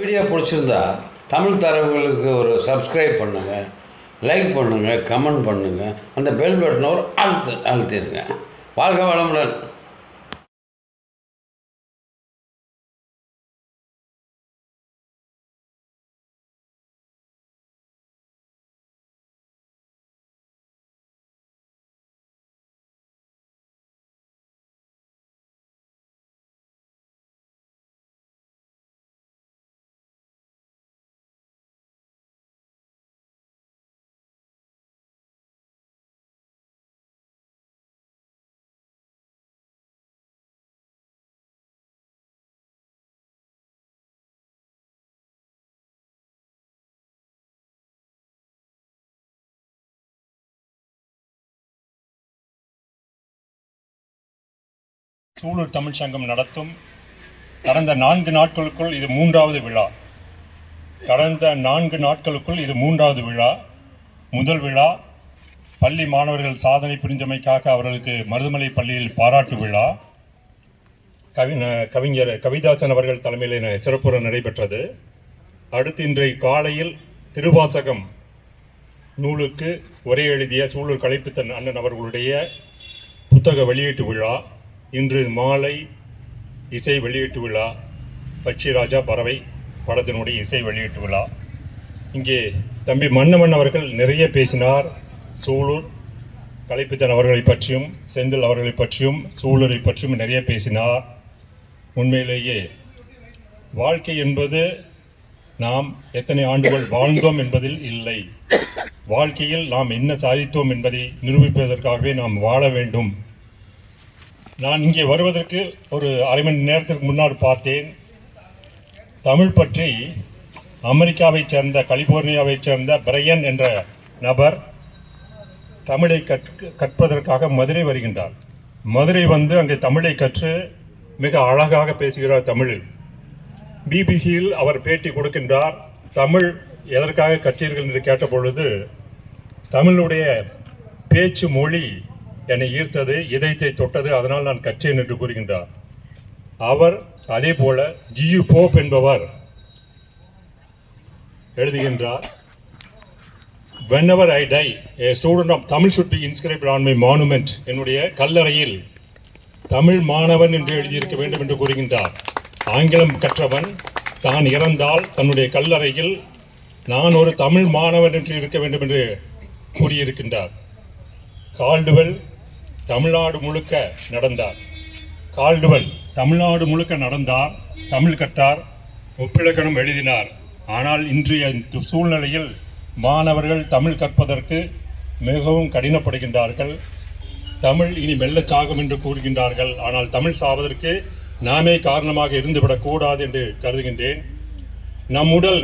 Video பிடிச்சிருந்தா தமிழ் தரவுகளுக்கு ஒரு subscribe பண்ணுங்கள், லைக் பண்ணுங்கள், கமெண்ட் பண்ணுங்கள், அந்த பெல் பட்டனை ஒரு அழுத்திடுங்க. வாழ்க வளமுடன். சூலூர் தமிழ் சங்கம் நடத்தும் கடந்த 4 நாட்களுக்குள் இது 3வது விழா. முதல் விழா பள்ளி மாணவர்கள் சாதனை புரிந்தமைக்காக அவர்களுக்கு மருதமலை பள்ளியில் பாராட்டு விழா கவிஞர் கவிதாசன் அவர்கள் தலைமையில் சிறப்புற நடைபெற்றது. அடுத்து இன்றைய காலையில் திருவாசகம் நூலுக்கு உரை எழுதிய சூலூர் கலைப்புத்தன் அண்ணன் அவர்களுடைய புத்தக வெளியீட்டு விழா. இன்று மாலை இசை வெளியீட்டு விழா, பட்சிராஜா பறவை படத்தினுடைய இசை வெளியீட்டு விழா. இங்கே தம்பி மன்னவன் அவர்கள் நிறைய பேசினார். சூலூர் கலைப்புத்தன் அவர்களை பற்றியும் செந்தில் அவர்களை பற்றியும் சூலூரை பற்றியும் நிறைய பேசினார். உண்மையிலேயே வாழ்க்கை என்பது நாம் எத்தனை ஆண்டுகள் வாழ்ந்தோம் என்பதில் இல்லை. வாழ்க்கையில் நாம் என்ன சாதித்தோம் என்பதை நிரூபிப்பதற்காகவே நாம் வாழ வேண்டும். நான் இங்கே வருவதற்கு ஒரு அரை மணி நேரத்திற்கு முன்னால் பார்த்தேன். தமிழ் பற்றி அமெரிக்காவைச் சேர்ந்த கலிபோர்னியாவைச் சேர்ந்த பிரையன் என்ற நபர் தமிழை கற்பதற்காக மதுரை வருகின்றார். மதுரை வந்து அங்கே தமிழை கற்று மிக அழகாக பேசுகிறார் தமிழில். பிபிசியில் அவர் பேட்டி கொடுக்கின்றார். தமிழ் எதற்காக கற்றீர்கள் என்று கேட்டபொழுது, தமிழுடைய பேச்சு மொழி என்னை ஈர்த்தது, இதயத்தை தொட்டது, அதனால் நான் கற்றேன் என்று கூறுகின்றார். அவர் அதே போல ஜியு போப் என்பவர் எழுதுகின்றார், whenever I die, a student of Tamil should be inscribed on my monument. என்னுடைய கல்லறையில் தமிழ் மாணவன் என்று எழுதியிருக்க வேண்டும் என்று கூறுகின்றார். ஆங்கிலம் கற்றவன் தான் இறந்தால் தன்னுடைய கல்லறையில் நான் ஒரு தமிழ் மாணவன் என்று இருக்க வேண்டும் என்று கூறியிருக்கின்றார். கால்டுவெல் தமிழ்நாடு முழுக்க நடந்தார். தமிழ் கற்றார், ஒப்பிலக்கணம் எழுதினார். ஆனால் இன்றைய சூழ்நிலையில் மாணவர்கள் தமிழ் கற்பதற்கு மிகவும் கடினப்படுகின்றார்கள். தமிழ் இனி மெல்லச் சாகும் என்று கூறுகின்றார்கள். ஆனால் தமிழ் சாவதற்கு நாமே காரணமாக இருந்துவிடக் கூடாது என்று கருதுகின்றேன். நம் உடல்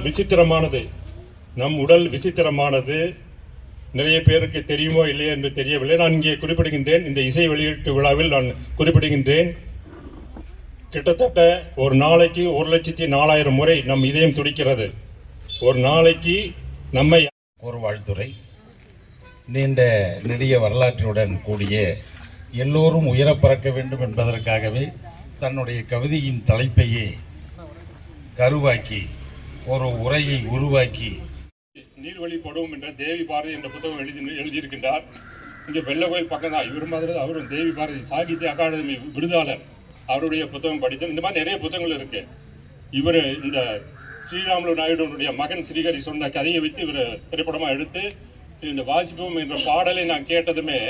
விசித்திரமானது. நிறைய பேருக்கு தெரியுமோ இல்லையோ என்று தெரியவில்லை. நான் இங்கே குறிப்பிடுகின்றேன், இந்த இசை வெளியீட்டு விழாவில் நான் குறிப்பிடுகின்றேன், கிட்டத்தட்ட ஒரு நாளைக்கு 1,04,000 முறை நம் இதயம் துடிக்கிறது. ஒரு நாளைக்கு நம்மை ஒரு வாழ்த்துறை நீண்ட நெடிய வரலாற்றுடன் கூடிய எல்லோரும் உயர பறக்க வேண்டும் என்பதற்காகவே தன்னுடைய கவிதையின் தலைப்பையே கருவாக்கி ஒரு உரையை உருவாக்கி நீர்வழி படுவோம் என்ற தேவி பாரதி என்ற புத்தகம் எழுதியிருக்கின்றார். இங்கே வெள்ளகோயில் பக்கம் தான் இவர் மாதிரி அவரும் தேவி பாரதி சாகித்ய அகாடமி விருதாளர். அவருடைய புத்தகம் படித்தோம். இந்த மாதிரி நிறைய புத்தகங்கள் இருக்கு. இவர் இந்த ஸ்ரீராமுலு நாயுடுடைய மகன் ஸ்ரீஹரி சொன்ன கதையை வைத்து இவர் திரைப்படமாக எடுத்து இந்த வாசிப்போம் என்ற பாடலை நான் கேட்டதுமே,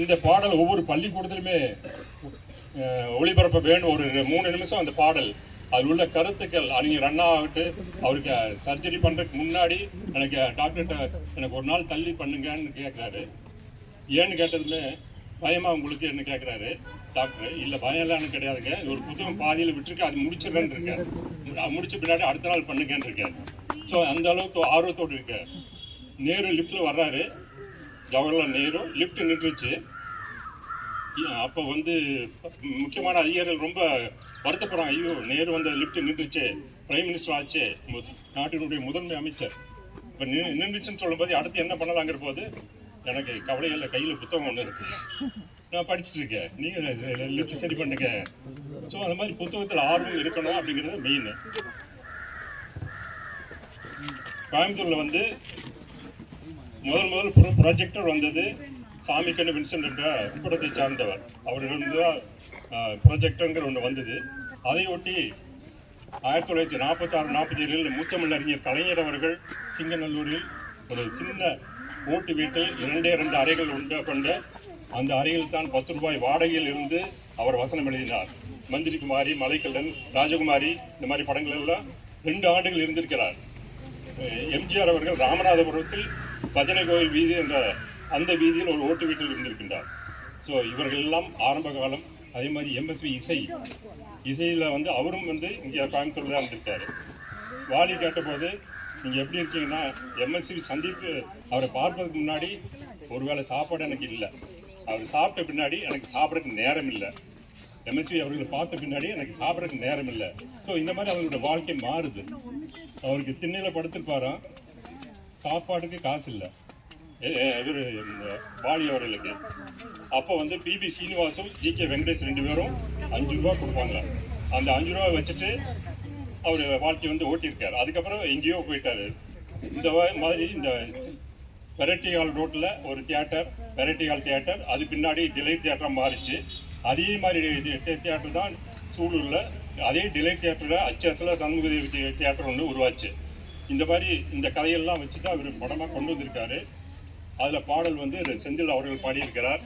இந்த பாடல் ஒவ்வொரு பள்ளிக்கூடத்திலுமே ஒளிபரப்ப வேண்டும். ஒரு 3 நிமிஷம் அந்த பாடல், அதில் உள்ள கருத்துக்கள். அறிஞர் அண்ணா ஆகிட்டு அவருக்கு சர்ஜரி பண்ணுறதுக்கு முன்னாடி எனக்கு டாக்டர்கிட்ட எனக்கு ஒரு நாள் தள்ளி பண்ணுங்கன்னு கேட்குறாரு. ஏன்னு கேட்டதுமே, பயமா உங்களுக்கு என்ன கேட்குறாரு டாக்டர். இல்லை பயம்லாம் கிடையாதுங்க, ஒரு புத்தகம் பாதியில் விட்டுருக்கு, அது முடிச்சிடறேன்னு இருக்காரு. முடிச்ச பின்னாடி அடுத்த நாள் பண்ணுங்கன்னு இருக்காரு. ஸோ அந்த அளவுக்கு ஆர்வத்தோடு இருக்க. நேரு லிஃப்டில் வர்றாரு, ஜவஹர்லால் நேரு லிஃப்ட் நின்றுச்சு. அப்போ வந்து முக்கியமான அதிகாரிகள் ரொம்ப வருத்தப்படுறாங்க. ஐயோ, நேரு வந்து லிஃப்ட் நின்றுச்சு, பிரைம் மினிஸ்டர் ஆச்சு, நாட்டினுடைய முதன்மை அமைச்சர், இப்போ நின்றுச்சுன்னு சொல்லும்போது அடுத்து என்ன பண்ணலாங்கிற போது எனக்கு கவலையில் கையில் புத்தகம் ஒன்று இருக்கு, நான் படிச்சுட்டு இருக்கேன், நீங்கள் லிஃப்ட் சரி பண்ணுங்க. ஸோ அந்த மாதிரி புத்தகத்தில் ஆர்வம் இருக்கணும் அப்படிங்கிறது மெயின். கோயம்புத்தூரில் வந்து முதல் ப்ராஜெக்டர் வந்தது சாமிக்கண்ணு வின்சென்ட் என்ற கூடத்தை சார்ந்தவர். அவரிடம் தான் ப்ராஜெக்டருங்கிற ஒன்று வந்தது. அதையொட்டி 1946-47 மூத்தமிழ் அறிஞர் கலைஞர் அவர்கள் சிங்கநல்லூரில் ஒரு சின்ன ஓட்டு வீட்டில் 2 அறைகள் உண்டு கொண்ட அந்த அறையில் தான் 10 ரூபாய் வாடகையில் இருந்து அவர் வசனம் எழுதினார். மந்திரி குமாரி, மலைக்கல்லன், ராஜகுமாரி இந்த மாதிரி படங்கள் எல்லாம் 2 ஆண்டுகள் இருந்திருக்கிறார். எம்ஜிஆர் அவர்கள் ராமநாதபுரத்தில் பஜனை கோயில் வீதி என்ற அந்த வீதியில் ஒரு ஓட்டு வீட்டில் இருந்திருக்கின்றார். ஸோ இவர்கள் எல்லாம் ஆரம்ப காலம். அதே மாதிரி எம்எஸ்வி இசையில் வந்து அவரும் வந்து இங்கே கோயம்புத்தூரில் தான் இருந்திருக்காரு. வாலி கேட்டபோது நீங்கள் எப்படி இருக்கீங்கன்னா, எம்எஸ்வி சந்திப்பு அவரை பார்ப்பதுக்கு முன்னாடி ஒருவேளை சாப்பாடு எனக்கு இல்லை, அவர் சாப்பிட்ட பின்னாடி எனக்கு சாப்பிட்றதுக்கு நேரம் இல்லை, எம்எஸ்வி அவர்களை பார்த்த பின்னாடி எனக்கு சாப்பிட்றதுக்கு நேரம் இல்லை. ஸோ இந்த மாதிரி அவருடைய வாழ்க்கை மாறுது. அவருக்கு திண்ணையில் படுத்துருப்பாராம், சாப்பாடுக்கு காசு இல்லை இவர் வாலி அவர்களுக்கு. அப்போ வந்து பிபி சீனிவாசும் ஜிகே வெங்கடேஷ் 2 பேரும் 5 ரூபா கொடுப்பாங்க. அந்த 5 ரூபா வச்சுட்டு அவர் வாழ்க்கை வந்து ஓட்டியிருக்காரு. அதுக்கப்புறம் எங்கேயோ போயிட்டாரு. இந்த மாதிரி இந்த வெரைட்டி ஹால் ரோட்டில் ஒரு தியேட்டர், வெரைட்டி ஹால் தியேட்டர், அது பின்னாடி டிலைட் தியேட்டராக மாறிச்சு. அதே மாதிரி தியேட்டர் தான் சூலூரில், அதே டிலைட் தியேட்டரில் அச்எஸ்ல சண்முகதேவி தியேட்டர் ஒன்று உருவாச்சு. இந்த மாதிரி இந்த கதையெல்லாம் வச்சு தான் அவர் படமாக கொண்டு வந்திருக்காரு. அதில் பாடல் வந்து செந்தில் அவர்கள் பாடியிருக்கிறார்.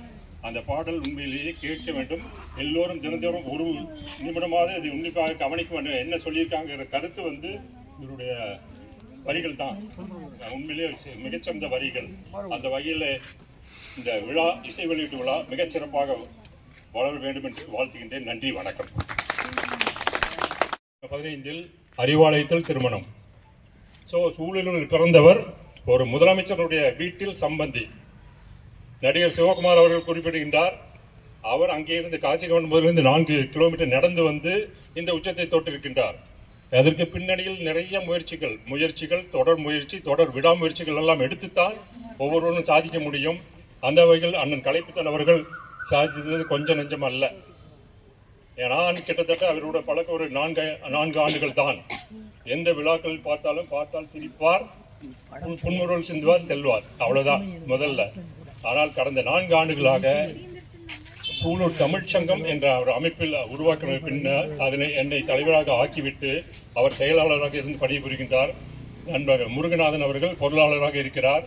அந்த பாடல் உண்மையிலேயே கேட்க வேண்டும். எல்லோரும் தினந்தோறும் ஒரு நிமிடமாவது அது உன்னிப்பாக கவனிக்க வேண்டும். என்ன சொல்லியிருக்காங்கிற கருத்து வந்து இவருடைய வரிகள் தான் உண்மையிலேயே மிகச்சிறந்த வரிகள். அந்த வகையில் இந்த விழா, இசை வெளியீட்டு விழா மிகச்சிறப்பாக வளர வேண்டும் என்று வாழ்த்துகின்றேன். நன்றி, வணக்கம். 15 அறிவாலயத்தில் திருமணம். சூழலில் பிறந்தவர் ஒரு முதலமைச்சருடைய வீட்டில் சம்பந்தி. நடிகர் சிவகுமார் அவர்கள் குறிப்பிடுகின்றார், அவர் அங்கே இருந்து காசிகவன் முதலிருந்து 4 கிலோமீட்டர் நடந்து வந்து இந்த உச்சத்தை தொட்டிருக்கின்றார். அதற்கு பின்னணியில் நிறைய முயற்சிகள், தொடர் முயற்சி, தொடர் விடாமுயற்சிகள் எல்லாம் எடுத்துத்தான் ஒவ்வொருவரும் சாதிக்க முடியும். அந்த வகையில் அண்ணன் கலைப்புத்தன் அவர்கள் சாதித்தது கொஞ்சம் நெஞ்சம் அல்ல. நான் கிட்டத்தட்ட அவரோட பழக்கம் ஒரு 4 ஆண்டுகள் தான். எந்த விழாக்கள் பார்த்தால் சிரிப்பார், புன்முறுவல் சிந்துவார், செல்வார், அவ்வளவுதான் முதல்ல. ஆனால் கடந்த 4 ஆண்டுகளாக சூலூர் தமிழ்ச்சங்கம் என்ற ஒரு அமைப்பில் உருவாக்கின பின்னர் அதனை என்னை தலைவராக ஆக்கிவிட்டு அவர் செயலாளராக இருந்து பணிபுரிகின்றார். நண்பர் முருகநாதன் அவர்கள் பொருளாளராக இருக்கிறார்.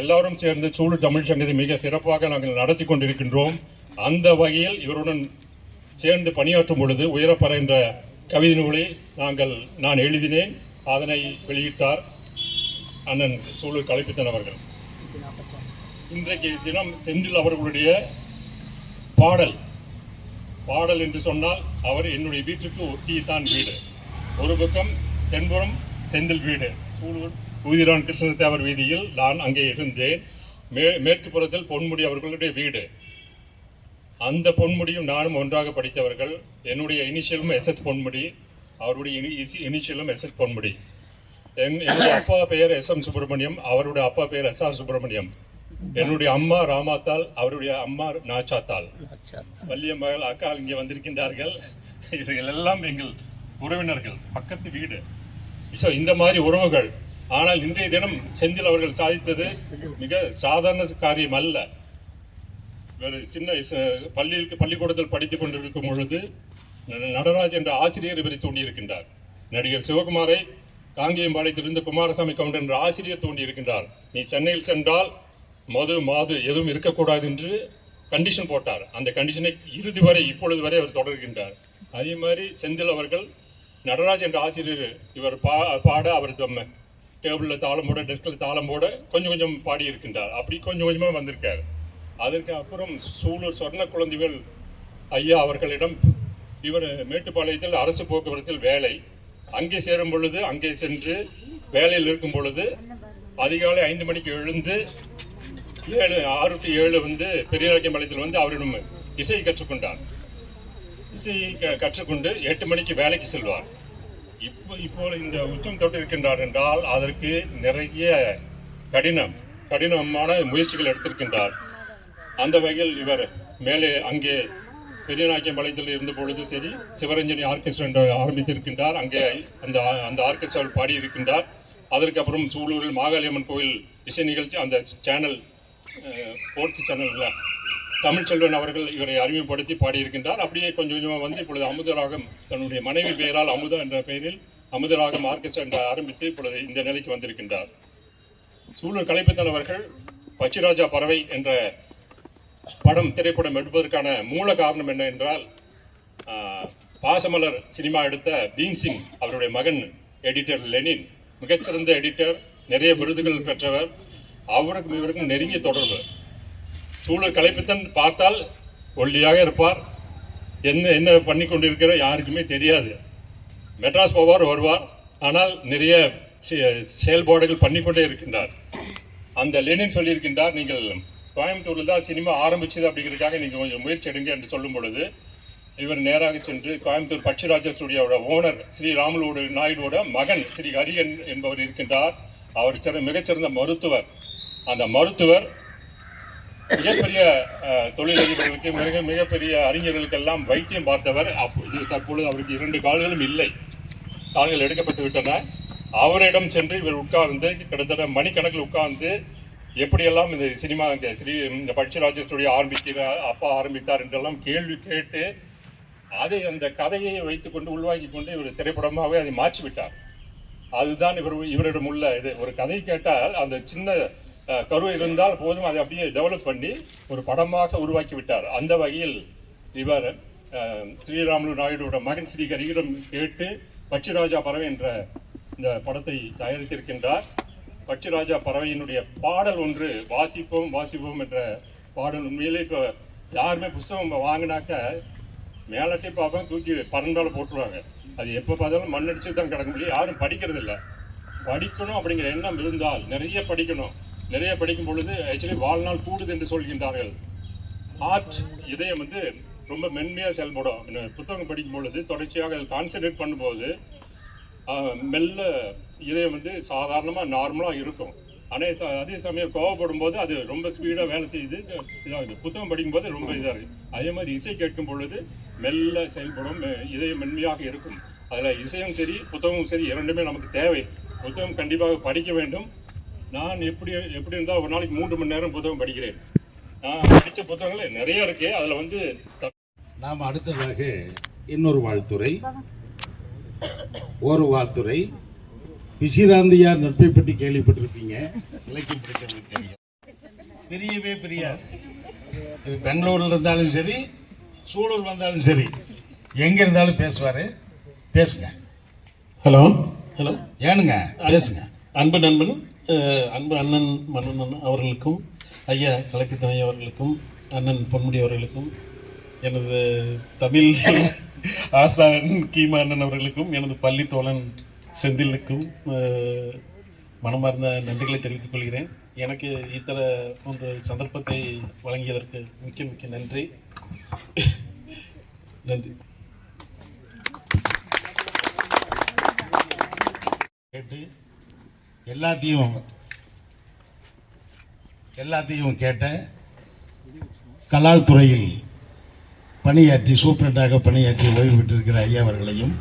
எல்லாரும் சேர்ந்து சூலூர் தமிழ்ச்சங்கத்தை மிக சிறப்பாக நாங்கள் நடத்தி கொண்டிருக்கின்றோம். அந்த வகையில் இவருடன் சேர்ந்து பணியாற்றும் பொழுது உயரப்பற என்ற கவிதை நூலை நான் எழுதினேன். அதனை வெளியிட்டார் அண்ணன் சூலூர் கலைப்புத்தன் அவர்கள். இன்றைக்கு தினம் செந்தில் அவர்களுடைய பாடல் என்று சொன்னால் அவர் என்னுடைய வீட்டிற்கு ஒட்டித்தான் வீடு. ஒரு பக்கம் தென்புறம் செந்தில் வீடு, சூலூர் உயிரான் கிருஷ்ணதேவர் வீதியில் நான் அங்கே இருந்தேன். மேற்கு புறத்தில் பொன்முடி அவர்களுடைய வீடு. அந்த பொன்முடியும் நானும் ஒன்றாக படித்தவர்கள். என்னுடைய இனிஷியலும் எஸ்எஸ் பொன்முடி, அவருடைய இனிஷியலும் எஸ்எஸ் பொன்முடி. என்னுடைய அப்பா பெயர் SM சுப்பிரமணியம், அவருடைய அப்பா பெயர் SR சுப்பிரமணியம். என்னுடைய அம்மா ராமாத்தாள், அவருடைய அம்மா நாச்சாத்தாள். வள்ளியம்மாள் அக்கா இங்கே வந்திருக்கின்றார்கள். இவர்கள் எல்லாம் எங்கள் உறவினர்கள், பக்கத்து வீடு. இந்த மாதிரி உறவுகள். ஆனால் இன்றைய தினம் செந்தில் அவர்கள் சாதித்தது மிக சாதாரண காரியம் அல்ல. சின்ன பள்ளிக்கூடத்தில் படித்துக் கொண்டிருக்கும் பொழுது நடராஜ் என்ற ஆசிரியர் இவரை தூண்டியிருக்கின்றார். நடிகர் சிவகுமாரை காங்கேயம்பாளையத்திலிருந்து குமாரசாமி கவுண்டர் என்ற ஆசிரியர் தூண்டியிருக்கின்றார். நீ சென்னையில் சென்றால் மாது எதுவும் இருக்கக்கூடாது என்று கண்டிஷன் போட்டார். அந்த கண்டிஷனை இறுதி வரை இப்பொழுது வரை அவர் தொடர்கின்றார். அதே மாதிரி செந்தில் அவர்கள் நடராஜ் என்ற ஆசிரியர் இவர் பாட அவர் டேபிளில் தாளம் போட, டெஸ்கில் தாளம் போட கொஞ்சம் பாடி இருக்கின்றார். அப்படி கொஞ்சமாக வந்திருக்கார். அதற்கு அப்புறம் சூலூர் சொர்ண குழந்தைகள் ஐயா அவர்களிடம் இவர் மேட்டுப்பாளையத்தில் அரசு போக்குவரத்தில் வேலை. அங்கே சேரும் பொழுது, அங்கே சென்று வேலையில் இருக்கும் பொழுது அதிகாலை 5 மணிக்கு எழுந்து 6 to 7 வந்து பெரியராக்கியம்பாளையத்தில் வந்து அவரிடம் இசையை கற்றுக்கொண்டார். இசையை கற்றுக்கொண்டு 8 மணிக்கு வேலைக்கு செல்வார். இப்போ இந்த உச்சம் தொட்டு இருக்கின்றார் என்றால் அதற்கு நிறைய கடினமான முயற்சிகள் எடுத்திருக்கின்றார். அந்த வகையில் இவர் மேலே அங்கே பெரியநாயக்கம்பாளையத்தில் இருந்த பொழுது சரி, சிவரஞ்சனி ஆர்கெஸ்ட்ரா என்று ஆரம்பித்திருக்கின்றார். அங்கே அந்த ஆர்கெஸ்ட்ராவில் பாடியிருக்கின்றார். அதற்கப்புறம் சூலூரில் மாகாளியம்மன் கோயில் இசை நிகழ்ச்சி, அந்த சேனல் ஸ்போர்ட்ஸ் சேனலில் தமிழ்ச்செல்வன் அவர்கள் இவரை அறிமுகப்படுத்தி பாடியிருக்கின்றார். அப்படியே கொஞ்சம் கொஞ்சமாக வந்து இப்பொழுது அமுதராகம் தன்னுடைய மனைவி பெயரால் அமுதா என்ற பெயரில் அமுதராகம் ஆர்கெஸ்ட்ரா என்ற ஆரம்பித்து இப்பொழுது இந்த நிலைக்கு வந்திருக்கின்றார். சூலூர் கலைப்பித்தன் அவர்கள் பச்சிராஜா பறவை என்ற திரைப்படம் எடுப்பதற்கான மூல காரணம் என்ன என்றால், பாசமலர் சினிமா எடுத்த பீம்சிங் அவருடைய மகன் எடிட்டர் லெனின் மிகச்சிறந்த எடிட்டர், நிறைய விருதுகள் பெற்றவர். அவருக்கும் இவருக்கும் நெருங்கிய தொடர்பு. சூழல் கலைப்பித்தன் பார்த்தால் ஒல்லியாக இருப்பார், என்ன பண்ணி கொண்டிருக்கிற யாருக்குமே தெரியாது. மெட்ராஸ் போவார் வருவார், ஆனால் நிறைய செயல்பாடுகள் பண்ணிக்கொண்டே இருக்கின்றார். அந்த லெனின் சொல்லியிருக்கின்றார், நீங்கள் கோயம்புத்தூரில் தான் சினிமா ஆரம்பிச்சது அப்படிங்கிறதுக்காக நீங்கள் கொஞ்சம் முயற்சி எடுங்க என்று சொல்லும் பொழுது இவர் நேராக சென்று கோயம்புத்தூர் பட்சிராஜா ஸ்டுடியோட ஓனர் ஸ்ரீ ராமுலு நாயுடுவோட மகன் ஸ்ரீ ஹரியன் என்பவர் இருக்கின்றார். அவர் மிகச்சிறந்த மருத்துவர். அந்த மருத்துவர் மிகப்பெரிய தொழிலதிபர்களுக்கு மிகப்பெரிய அறிஞர்களுக்கெல்லாம் வைத்தியம் பார்த்தவர். தற்பொழுது அவருக்கு 2 கால்களும் இல்லை, கால்கள் எடுக்கப்பட்டு விட்டன. அவரிடம் சென்று இவர் உட்கார்ந்து கிட்டத்தட்ட மணிக்கணக்கில் உட்கார்ந்து எப்படியெல்லாம் இந்த சினிமா இந்த பட்சிராஜா ஸ்டுடியோ அப்பா ஆரம்பித்தார் என்றெல்லாம் கேள்வி கேட்டு அந்த கதையை வைத்துக்கொண்டு உள்வாங்கி கொண்டு இவர் திரைப்படமாகவே அதை மாற்றிவிட்டார். அதுதான் இவரிடம் உள்ள இது. ஒரு கதை கேட்டால் அந்த சின்ன கருவை இருந்தால் போதும், அதை அப்படியே டெவலப் பண்ணி ஒரு படமாக உருவாக்கி விட்டார். அந்த வகையில் இவர் ஸ்ரீராமுலு நாயுடுவோட மகன் ஸ்ரீ ஹரியிடம் கேட்டு பட்சிராஜா பறவை என்ற இந்த படத்தை தயாரித்திருக்கின்றார். பட்சிராஜா பறவையினுடைய பாடல் ஒன்று வாசிப்போம் என்ற பாடல் உண்மையிலே இப்போ யாருமே புஸ்தகம் வாங்கினாக்க மேலட்டே பார்ப்போம், தூக்கி பறந்தால போட்டுருவாங்க. அது எப்போ பார்த்தாலும் மண்ணடிச்சு தான் கிடக்க முடியும், யாரும் படிக்கிறது இல்லை. படிக்கணும் அப்படிங்கிற எண்ணம் இருந்தால் நிறைய படிக்கணும். நிறைய படிக்கும் பொழுது ஆக்சுவலி வாழ்நாள் கூடுது என்று சொல்கின்றார்கள். இதயம் ரொம்ப மென்மையாக செயல்படும். புத்தகம் படிக்கும் பொழுது தொடர்ச்சியாக அதை கான்சன்ட்ரேட் பண்ணும்போது மெல்ல இதயம் சாதாரணமாக நார்மலாக இருக்கும். ஆனால் அதே சமயம் கோவப்படும் போது அது ரொம்ப ஸ்பீடாக வேலை செய்யுது, இதாகுது. புத்தகம் படிக்கும்போது ரொம்ப இதாக இருக்குது. அதே மாதிரி இசை கேட்கும் பொழுது மெல்ல செயல்படும், இதயம் மென்மையாக இருக்கும். அதில் இசையும் சரி புத்தகமும் சரி இரண்டுமே நமக்கு தேவை. புத்தகம் கண்டிப்பாக படிக்க வேண்டும். நான் எப்படி இருந்தால் ஒரு நாளைக்கு 3 மணி நேரம் புத்தகம் படிக்கிறேன். நான் படித்த புத்தகங்கள் நிறைய இருக்கு. அதில் நாம் அடுத்ததாக இன்னொரு வாழ்த்துறை, ஒரு வாழ்த்துறை. பிசிராந்தியார் நட்பை பற்றி கேள்விப்பட்டிருப்பீங்க, இலக்கியம் படிக்கிறது தெரியும். பெரியவே பெரியார். இது பெங்களூர்ல இருந்தாலும் சரி, சூலூர் வந்தாலும் சரி, எங்க இருந்தாலும் பேசுவாரு. பேசுங்க. ஹலோ ஏனுங்க பேசுங்க. அன்பு நண்பன், அன்பு அண்ணன் மன்னன் அவர்களுக்கும், ஐயா கலைப்பித்தன் ஐயா அவர்களுக்கும், அண்ணன் பொன்முடி அவர்களுக்கும், எனது தமிழ் ஆசான் கீமா அண்ணன் அவர்களுக்கும், எனது பள்ளி தோழன் செந்திலுக்கும் மனமார்ந்த நன்றிகளை தெரிவித்துக் கொள்கிறேன். எனக்கு இத்தனை ஒரு சந்தர்ப்பத்தை வழங்கியதற்கு மிக்க மிக்க நன்றி. நன்றி. கேட்டு எல்லாத்தையும் கேட்ட கலால் துறையில் பணியாற்றி சூப்பரண்டாக பணியாற்றி ஓய்வு பெற்றிருக்கிற ஐயா அவர்களையும்,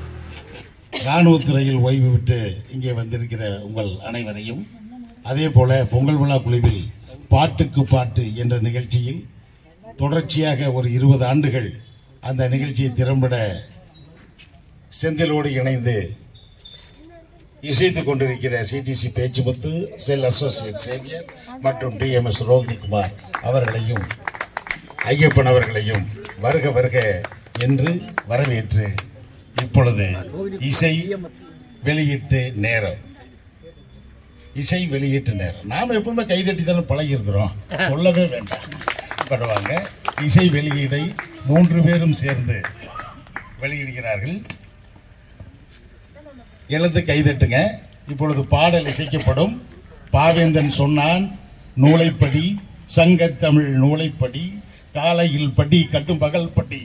இராணுவத்துறையில் ஓய்வு விட்டு இங்கே வந்திருக்கிற உங்கள் அனைவரையும், அதே போல பொங்கல் விழா குழுவில் பாட்டுக்கு பாட்டு என்ற நிகழ்ச்சியில் தொடர்ச்சியாக ஒரு 20 ஆண்டுகள் அந்த நிகழ்ச்சியை திறம்பட செந்திலோடு இணைந்து இசைத்துக் கொண்டிருக்கிற சிடிசி பேச்சுமுத்து, செல் அசோசியேட் சேவியர் மற்றும் டிஎம்எஸ் ரோகிணிகுமார் அவர்களையும், ஐயப்பன் அவர்களையும் வருக வருக என்று வரவேற்று இப்பொழுது இசை வெளியீட்டு நேரம். நாம் எப்பவுமே கைதட்டி தானே பழகி இருக்கிறோம், சொல்லவே வேண்டாம். பண்ணுவாங்க. இசை வெளியீடை 3 பேரும் சேர்ந்து வெளியிடுகிறார்கள். எழுந்து கைதட்டுங்க. இப்பொழுது பாடல் இசைக்கப்படும். பாவேந்தன் சொன்னான் நூலைப்படி, சங்கத்தமிழ் நூலைப்படி, காலையில் படி கட்டும் பகல் படி,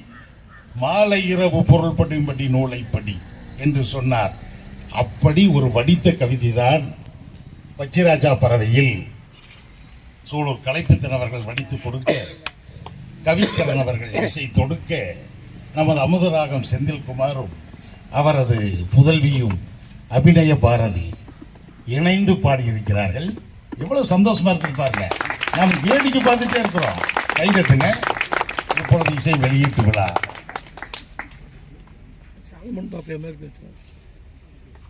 மாலை இரவு பொருள் படி நூலைப்படி என்று சொன்னார். அப்படி ஒரு வடித்த கவிதைதான் பச்சிராஜா பறவையில் சூலூர் கலைப்பித்தன் அவர்கள் வடித்து கொடுக்க, கவிக்கரன் அவர்கள் இசை தொடுக்க, நமது அமுதராகம் செந்தில்குமாரும் அவரது புதல்வியும் அபிநய பாரதி இணைந்து பாடியிருக்கிறார்கள். எவ்வளவு சந்தோஷமா இருக்கு பாருங்க. நாம் வேடிக்கை பார்த்துட்டே இருக்கிறோம். கைதட்டுங்க. இப்பொழுது இசை வெளியீட்டு விழா.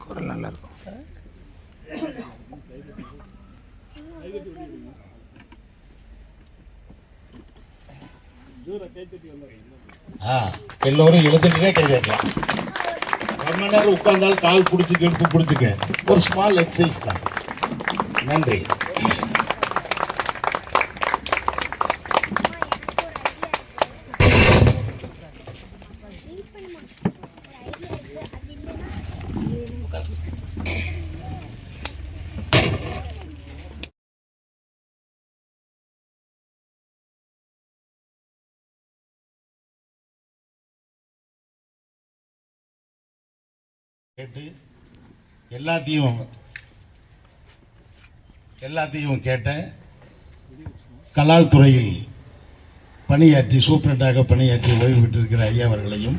குரல் நல்லா இருக்கும். எல்லோரும் எழுதுட்டே கை தட்டலாம். 1 மணி நேரம் உட்கார்ந்தால் கால் பிடிச்சிக்க எடுத்து பிடிச்சிக்க. ஒரு ஸ்மால் எக்ஸசைஸ் தான். நன்றி. கேட்டு எல்லாத்தையும் கேட்ட கலால் துறையில் பணியாற்றி சூப்பரண்டாக பணியாற்றி ஓய்வு பெற்றிருக்கிற ஐயா அவர்களையும்,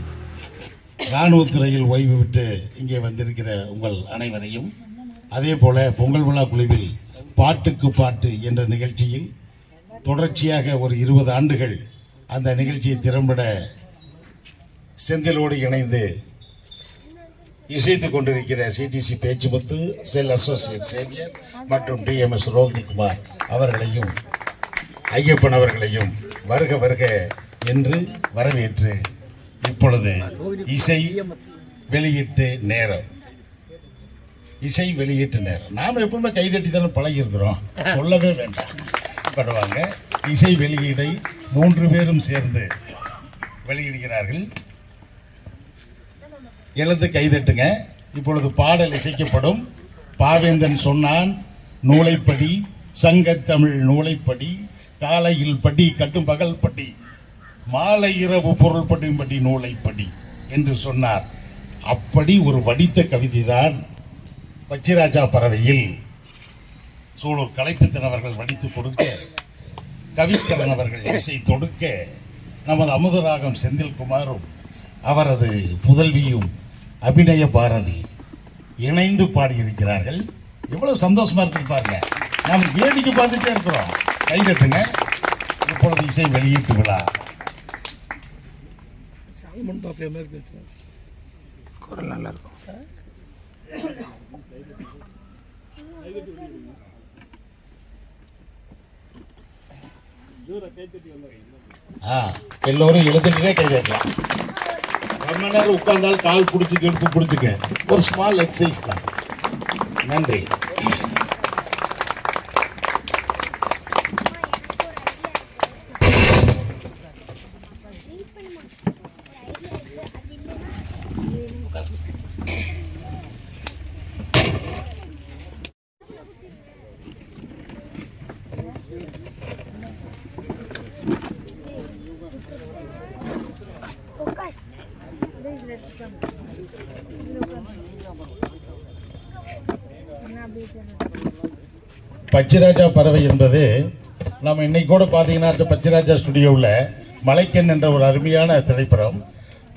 இராணுவத்துறையில் ஓய்வு விட்டு இங்கே வந்திருக்கிற உங்கள் அனைவரையும், அதே போல பொங்கல் விழா குழுவில் பாட்டுக்கு பாட்டு என்ற நிகழ்ச்சியில் தொடர்ச்சியாக ஒரு 20 ஆண்டுகள் அந்த நிகழ்ச்சியை திறம்பட செந்திலோடு இணைந்து இசைத்துக் கொண்டிருக்கிற சிடிசி பேச்சுமுத்து, செல் அசோசியேட் சேவியர் மற்றும் டிஎம்எஸ் ரோகிணிகுமார் அவர்களையும் ஐயப்பன் அவர்களையும் வருக வருக என்று வரவேற்று இப்பொழுது இசை வெளியீட்டு நேரம். நாம் எப்பவுமே கைதட்டி தானே பழகி இருக்கிறோம், சொல்லவே வேண்டாம். படுவாங்க. இசை வெளியீடை 3 பேரும் சேர்ந்து வெளியிடுகிறார்கள். எழுந்து கைதட்டுங்க. இப்பொழுது பாடல் இசைக்கப்படும். பாவேந்தன் சொன்னான் நூலைப்படி, சங்கத்தமிழ் நூலைப்படி, காலையில் படி கட்டும் பகல் படி, மாலை இரவு பொருள் படி நூலைப்படி என்று சொன்னார். அப்படி ஒரு வடித்த கவிதைதான் பச்சிராஜா பறவையில் சூழல் கலைப்பித்தன் அவர்கள் வடித்து கொடுக்க, கவிக்கரன் அவர்கள் இசை தொடுக்க, நமது அமுதராகம் செந்தில்குமாரும் அவரது புதல்வியும் அபிநய பாரதி இணைந்து பாடியிருக்கிறார்கள். எவ்வளவு சந்தோஷமா இருக்கு பாருங்க. நாம் வேடிக்கை பார்த்துட்டே இருக்கிறோம். கைதட்டுங்க. இப்பொழுது இசை வெளியீட்டு விழா. குரல் நல்லா இருக்கும். எல்லோரும் எழுதுட்டே கை தட்டலாம். 1 மணி நேரம் உட்கார்ந்தால் கால் பிடிச்சிக்க எடுத்து பிடிச்சிக்க. ஒரு ஸ்மால் எக்ஸசைஸ் தான். நன்றி. பச்சிராஜா பறவை என்பது நம்ம இன்னைக்கு கூட பார்த்தீங்கன்னா பச்சிராஜா ஸ்டுடியோவில் மலைக்கன் என்ற ஒரு அருமையான திரைப்படம்,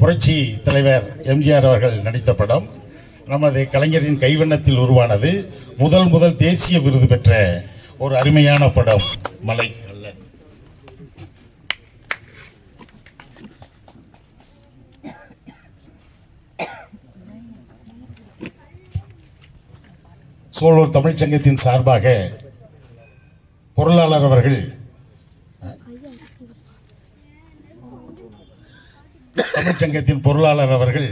புரட்சி தலைவர் எம்ஜிஆர் அவர்கள் நடித்த படம், நமது கலைஞரின் கைவண்ணத்தில் உருவானது. முதல் தேசிய விருது பெற்ற ஒரு அருமையான படம் மலைக்கல்லன். சோழூர் தமிழ்ச்சங்கத்தின் சார்பாக பொருளாளர் அவர்கள் தமிழ்ச்சங்கத்தின் பொருளாளர் அவர்கள்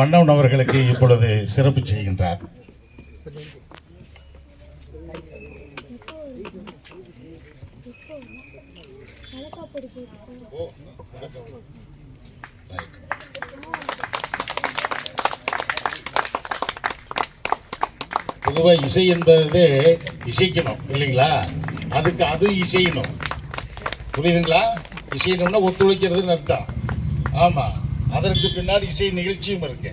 மன்னவன் அவர்களுக்கு இப்பொழுது சிறப்பு செய்கின்றார். பொதுவாக இசை என்பது இசைக்கணும் இல்லைங்களா, அதுக்கு அது இசையணும், புரியுதுங்களா? இசையணும்னா ஒத்துழைக்கிறதுன்னு அர்த்தம். ஆமா, அதற்கு பின்னாடி இசை நிகழ்ச்சியும் இருக்கு,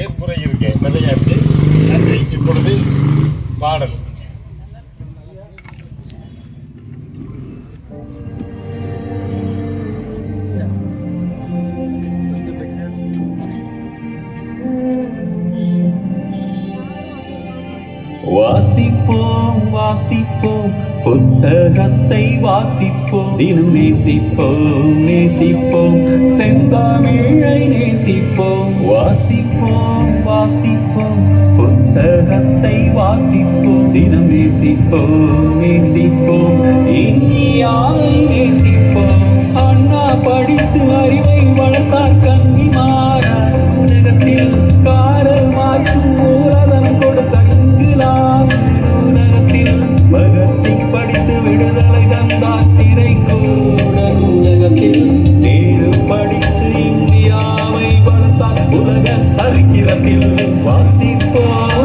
ஏற்புரை இருக்கு, நிறைய இருக்கு. நன்றி. இப்பொழுது பாடல். வாசிப்போம் புத்தகத்தை வாசிப்போம் தினம் நேசிப்போம் நேசிப்போம் செந்தமிழை நேசிப்போம் வாசிப்போம் வாசிப்போம் புத்தகத்தை வாசிப்போம் தினம் நேசிப்போம் நேசிப்போம் இந்தியாவை நேசிப்போம் அண்ணா படித்து அறிவை வளர்த்தார் கன்னிமாரார் உலகத்தில் காரல் மாற்றும் மூலதனம் கொடுத்த இங்கிலாந்து உலகத்தில் பகத்சிங் படித்து விடுதலை தந்தார் சிறை கூட உலகத்தில் நேரு படித்து இந்தியாவை வளர்த்தார் உலக சரித்திரத்தில் வாசிப்போம்